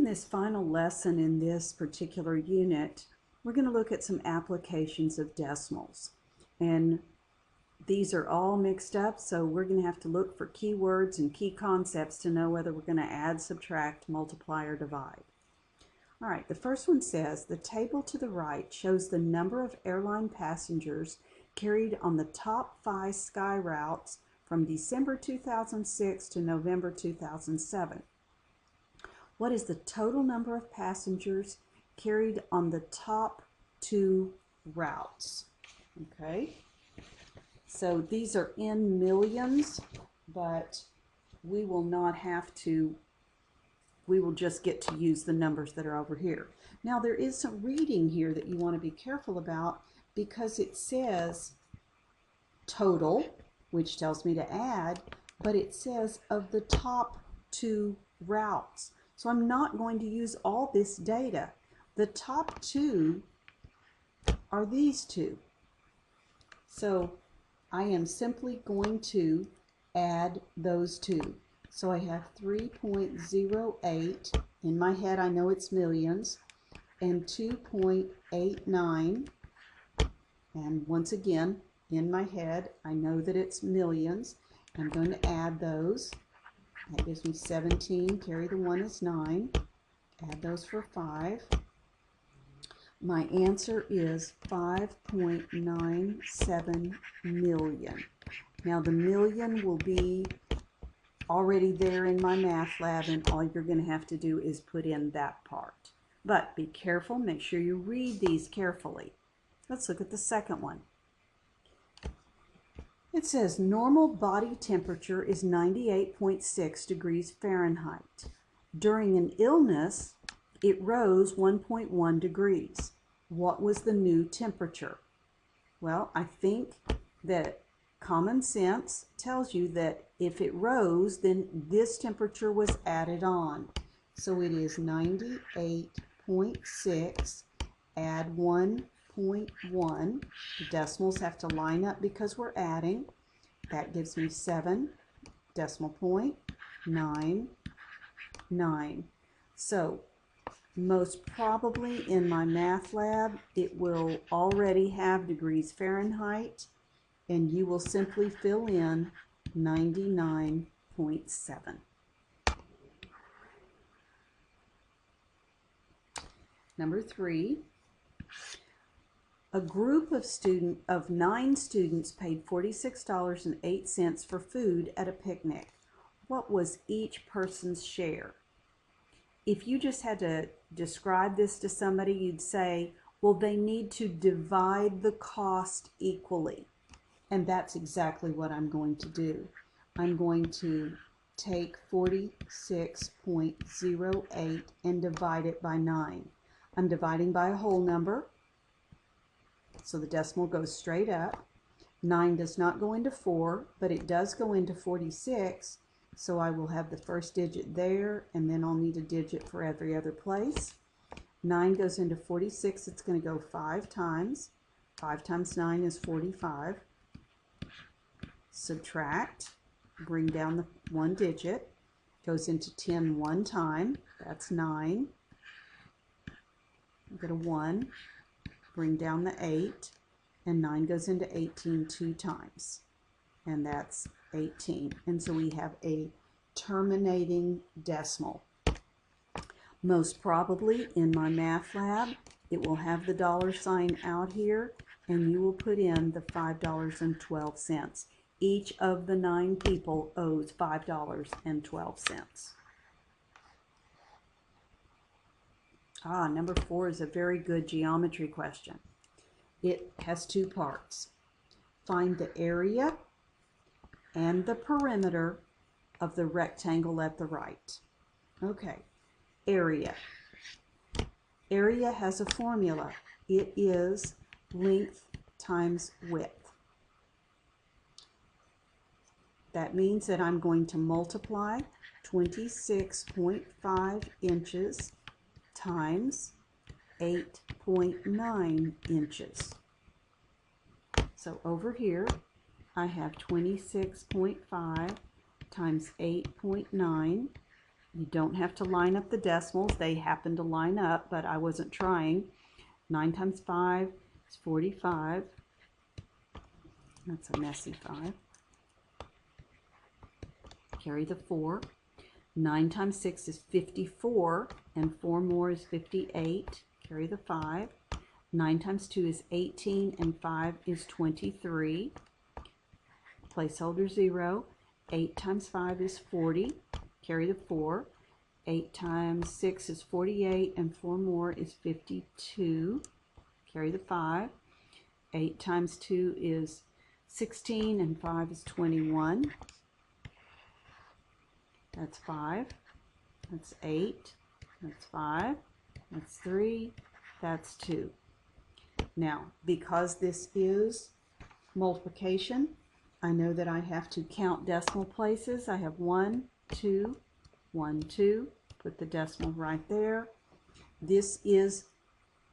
in this final lesson in this particular unit, we're going to look at some applications of decimals. And these are all mixed up, so we're going to have to look for keywords and key concepts to know whether we're going to add, subtract, multiply, or divide. All right, the first one says, the table to the right shows the number of airline passengers carried on the top 5 sky routes from December 2006 to November 2007. What is the total number of passengers carried on the top 2 routes? Okay, so these are in millions, but we will not have to, we will just get to use the numbers that are over here. Now there is some reading here that you want to be careful about because it says total, which tells me to add, but it says of the top 2 routes. So I'm not going to use all this data. The top 2 are these 2. So I am simply going to add those 2. So I have 3.08, in my head I know it's millions, and 2.89, and once again, in my head I know that it's millions. I'm going to add those. That gives me 17, carry the 1 is 9, add those for 5. My answer is 5.97 million. Now the million will be already there in my math lab, and all you're going to have to do is put in that part. But be careful, make sure you read these carefully. Let's look at the second one. It says normal body temperature is 98.6 degrees Fahrenheit. During an illness, it rose 1.1 degrees. What was the new temperature? Well, I think that common sense tells you that if it rose, then this temperature was added on. So it is 98.6, add 1.1. The decimals have to line up because we're adding. That gives me 7, decimal point, 9, 9. So most probably in my math lab, it will already have degrees Fahrenheit, and you will simply fill in 99.7. Number 3. A group of 9 students paid $46.08 for food at a picnic. What was each person's share? If you just had to describe this to somebody, you'd say, well, they need to divide the cost equally. And that's exactly what I'm going to do. I'm going to take 46.08 and divide it by 9. I'm dividing by a whole number, so the decimal goes straight up. 9 does not go into 4, but it does go into 46, so I will have the first digit there, and then I'll need a digit for every other place. 9 goes into 46, it's going to go 5 times. 5 times 9 is 45. Subtract, bring down the 1 digit, goes into 10 one time, that's 9. Get a 1, bring down the 8, and 9 goes into 18 2 times, and that's 18. And so we have a terminating decimal. Most probably in my math lab, it will have the dollar sign out here, and you will put in the $5.12. Each of the 9 people owes $5.12. Number 4 is a very good geometry question. It has 2 parts. Find the area and the perimeter of the rectangle at the right. Okay, area. Area has a formula. It is length times width. That means that I'm going to multiply 26.5 inches times 8.9 inches. So over here I have 26.5 times 8.9, You don't have to line up the decimals. They happen to line up, but I wasn't trying. 9 times 5 is 45. That's a messy 5. Carry the 4. 9 times 6 is 54, and 4 more is 58. Carry the 5. 9 times 2 is 18, and 5 is 23. Placeholder 0. 8 times 5 is 40. Carry the 4. 8 times 6 is 48, and 4 more is 52. Carry the 5. 8 times 2 is 16, and 5 is 21. That's 5. That's 8. That's 5. That's 3. That's 2. Now, because this is multiplication, I know that I have to count decimal places. I have 1, 2, 1, 2. Put the decimal right there. This is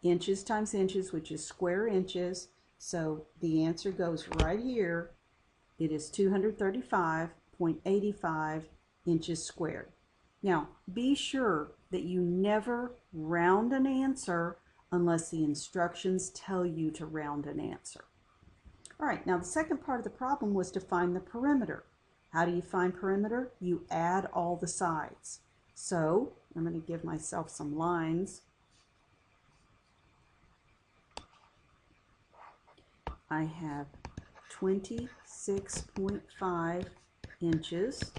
inches times inches, which is square inches. So the answer goes right here. It is 235.85 inches squared. Now, be sure that you never round an answer unless the instructions tell you to round an answer. All right, now the second part of the problem was to find the perimeter. How do you find perimeter? You add all the sides. So I'm going to give myself some lines. I have 26.5 inches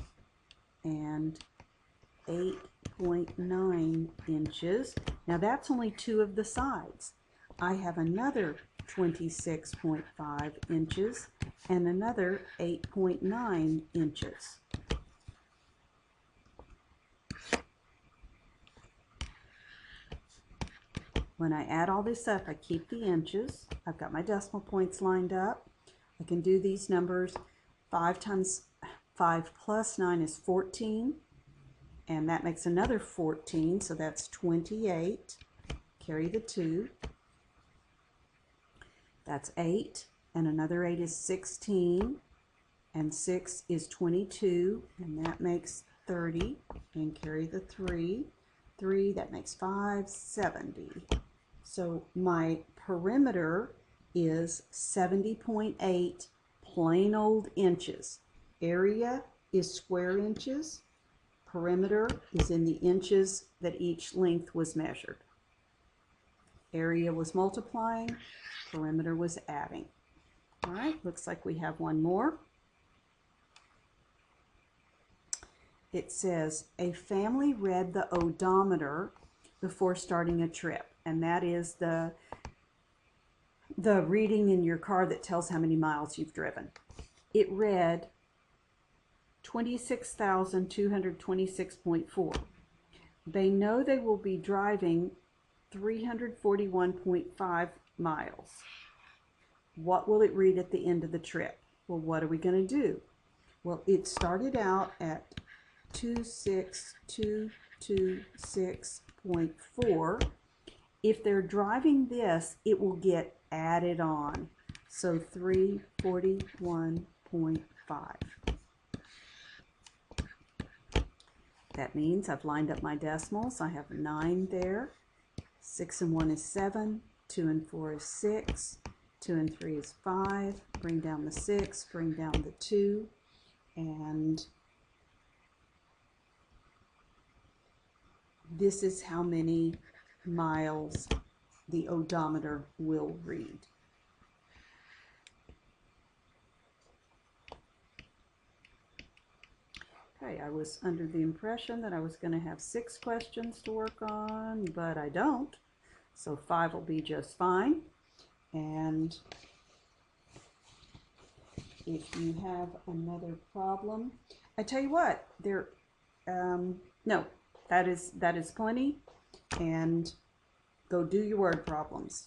and 8.9 inches. Now that's only 2 of the sides. I have another 26.5 inches and another 8.9 inches. When I add all this up, I keep the inches. I've got my decimal points lined up. I can do these numbers. 5 times 5 plus 9 is 14. And that makes another 14, so that's 28. Carry the 2. That's 8. And another 8 is 16. And 6 is 22. And that makes 30. And carry the 3. 3, that makes 5, 70. So my perimeter is 70.8 plain old inches. Area is square inches. Perimeter is in the inches that each length was measured. Area was multiplying. Perimeter was adding. All right, looks like we have one more. It says, a family read the odometer before starting a trip. And that is the reading in your car that tells how many miles you've driven. It read 26,226.4. They know they will be driving 341.5 miles. What will it read at the end of the trip? Well, what are we going to do? Well, it started out at 26226.4. If they're driving this, it will get added on. So 341.5. That means I've lined up my decimals. I have 9 there. 6 and 1 is 7. 2 and 4 is 6. 2 and 3 is 5. Bring down the 6. Bring down the 2. And this is how many miles the odometer will read. Okay, I was under the impression that I was going to have 6 questions to work on, but I don't. So 5 will be just fine. And if you have another problem, I tell you what, no, that is plenty. And go do your word problems.